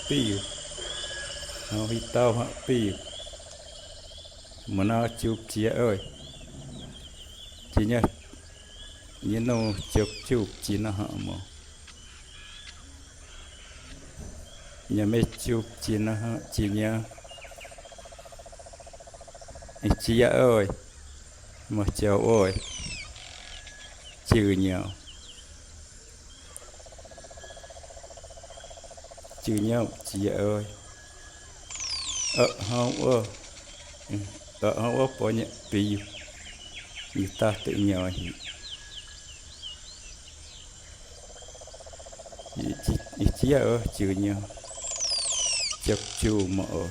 Piu, nó hít tao hả piu, mà nó chụp chia ơi, chỉ nhá, như nó chụp chỉ nó hả mà, nhà mấy chụp chỉ nó hả chỉ nhá, chia ơi, mà chào ơi, chữ nhau, chữ nhau chia ơi, không không có nhận piu, người ta tự nhau chỉ ở chữ nhau chọc chu mà ở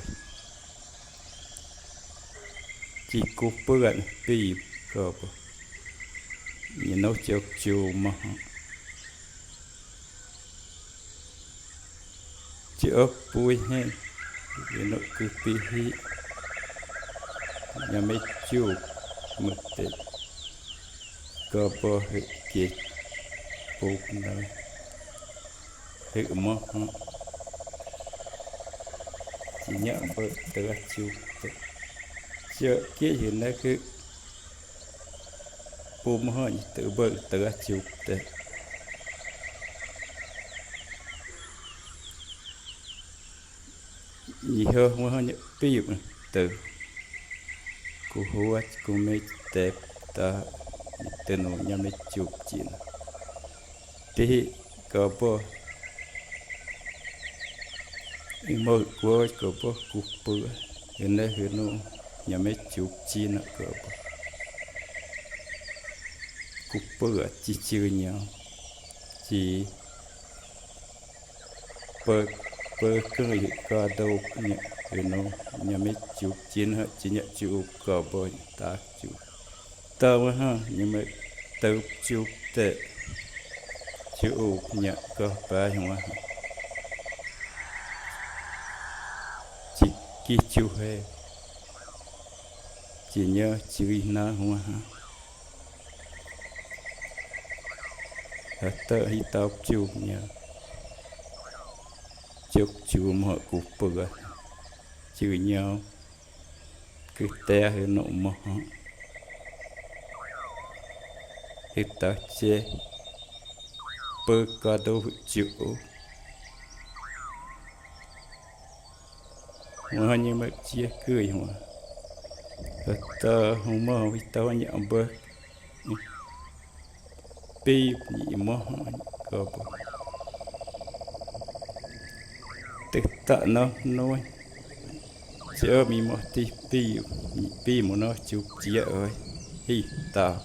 chỉ cố bớt piu cơ bộ như nó chọc chu mà chỉ ở bụi hen như nó cứ pi hi nhà mấy chu một tết cơ bộ hệ kết bụi này hệ mà chỉ nhớ bớt từ chu chờ kia hiện nay cứ bùm hơi tự bớt từ chu tết gì hơn mà hơn những piu từ cô hùa cô mấy tép ta từ nụ nhà mấy chụp chuyện thì có bao mơ của có bao cục bự hiện nay hiện nụ nhà mấy chụp chuyện có bao cục bự chỉ chơi nhau chỉ bơ cơ có đâu nhẹ rồi nó nhà mấy chụp chiến hết chỉ nhận chụp có bơi ta chụp tao ha nhưng mà tao chụp tệ chụp nhận có ba hoa chỉ kí chụp hè chỉ nhớ chữ na hoa ha tao hi tao chụp nhớ chụp chùm họ cục bự chữ nhau cứ té hơi nổ mỏ hết ta che bơ cá đâu chịu mà như mà chia cười mà ta không mơ với tao nhận bơ pi gì mỏ có tự tạ nó nuôi chớ mi một tí pi một nó chụp chia ơi hi ta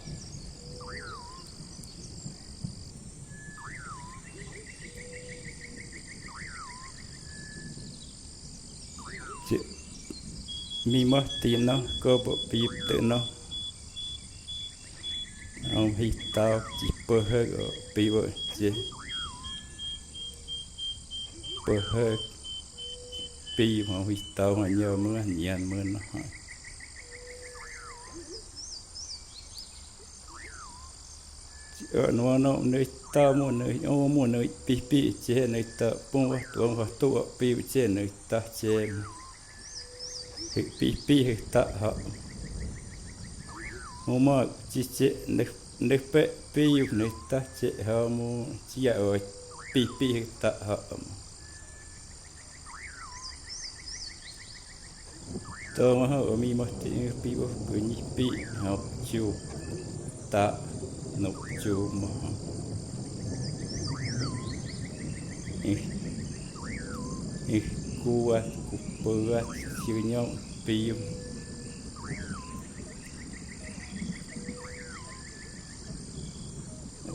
mi một tí nó có bộ pi tự nó ông hi tao chỉ bơ hơi ở pi vợ chứ bơ hơi pi mà huy tao mà nhớ mưa nhàn mưa nó ở nó nơi tao mua nơi pi trên nơi ta bung vào tuồng vào tua pi trên nơi ta trên pi ta họ mua chỉ chế nơi pi nơi ta chế họ mua chỉ ở pi ta họ tao mà họ mi một tí pi vô cứ nhị pi học chiu ta nộp chiu mà kuat kuperat sinyong pium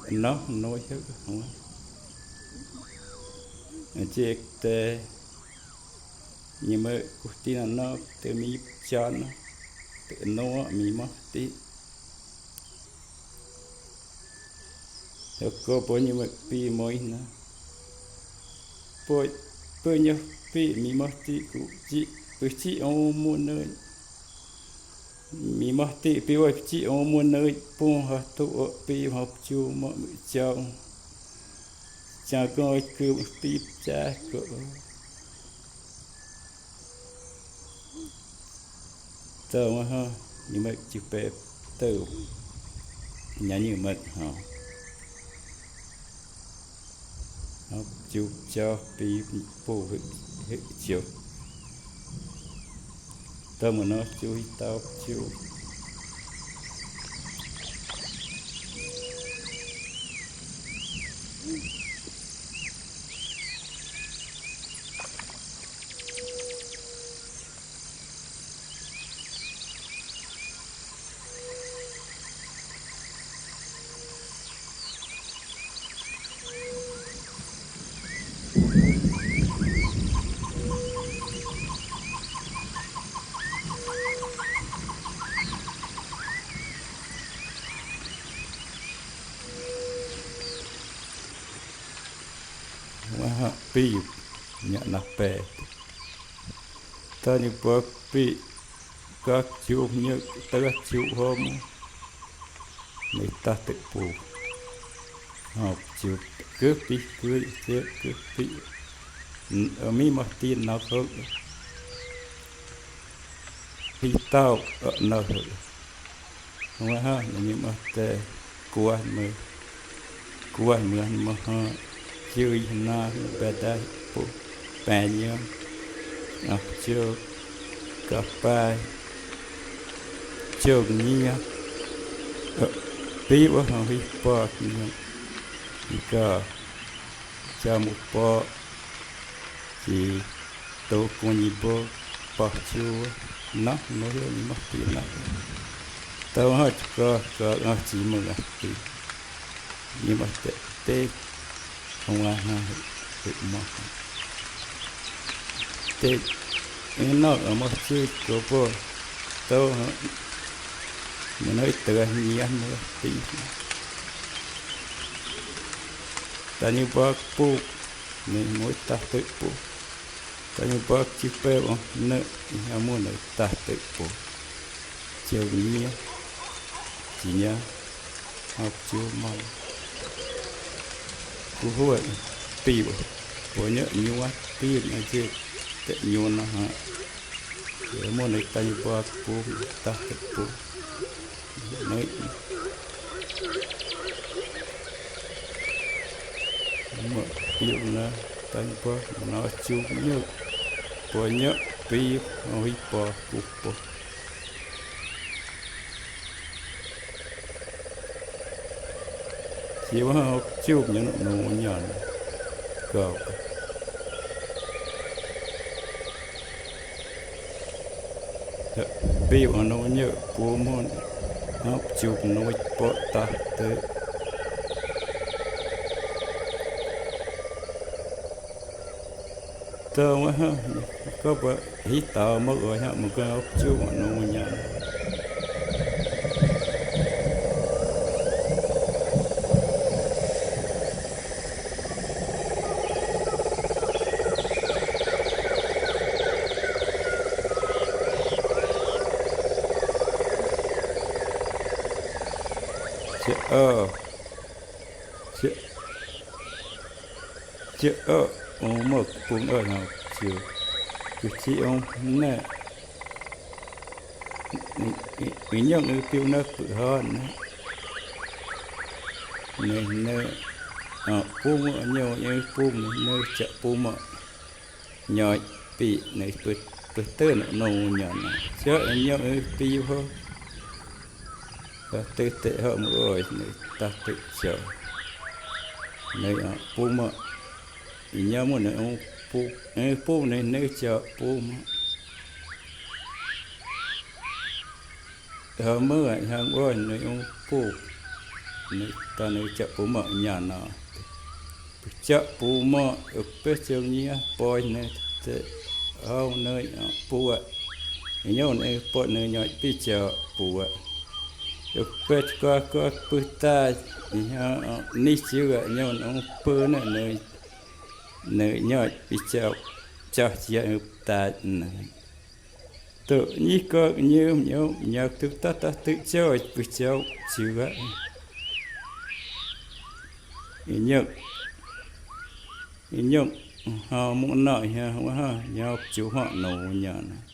nó nói chứ không chết tê nhưng mà cuộc tin là nó từ mi cho nó từ nó mi mất tí rồi có bao nhiêu mà pi mới nữa bao nhiêu pi mi mất tí cũng chỉ ông muốn nơi mi mất tí pi ơi chỉ ông muốn nơi buông hết tụ pi học chú mọi chồng cha coi cứ pi cha cỡ tờ mà ha nhưng mà chữ bẹp tờ nhà như mật hả học chú cho pi bù hệ chiều tờ mà nó chú tao chú pi nhận là bè ta như bác pi các chú như ta chú hôm người ta tự bù học chú cứ pi cứ pi ở mi mà tin nào không pi tao ở nào không ha nhưng mà tệ quan mà ha chơi na beda po banyak chưa cà phê chưa nia tí quá không biết bao nhiêu cả cha một bao chỉ tôi còn nhiều bao bao nhiêu nó nói lên mất tiền này tao hết có chỉ mừng là nhưng mà tệ không ai ha tự mất tệ nó ở một chút có bao tao mình nói từ nhiều nữa tí ta như bác phụ mình mỗi ta tự phụ ta như bác chỉ phải ông nợ nhà muốn nói ta tự phụ chiều nhiều chỉ nhớ học chiều mong cú hội pi bộ nhớ nhiều quá pi là chứ tệ nhiều nó hả để muốn nói ta như bác phụ ta tự phụ nói mà yêu là tay bơ nó chú nhớ bơ nhớ pi ôi bơ cục bơ chỉ mà học chú nhớ nó nhớ cầu pi mà nó nhớ bố môn học chú nó bơ ta tới tơ quá ha có bữa hít tàu mất rồi ha một cái ốc chú mà nó nhà chị ông một cũng ở nào chiều cứ chị ông nè ý nhận cái tiêu nó tự hơn này nè pum ở nhiều như pum nơi chợ pum ở nhỏ bị này bự tơ nó nâu nhỏ này chứ ở nhiều cái tiêu hơn và tự tệ họ một rồi này ta tự chờ này pum ở ý nhau một này ông pu này nơi chợ pu mà mưa hàng ơi nơi ông pu nơi ta nơi chợ pu mà nhà nào chợ pu mà ở bên trong nhia bôi nơi hao nơi pu ạ nhau nơi pu nơi nhoi bị chợ pu ạ ở bên qua pu ta ní chưa ạ nhau ông pu nơi nơi nơi nhoi bị chợ chợ chợ ta tự như có nhiều nhạc tự ta tự chơi bị chợ chưa ạ nhộng họ muốn nói ha nhau chú họ nấu nhà này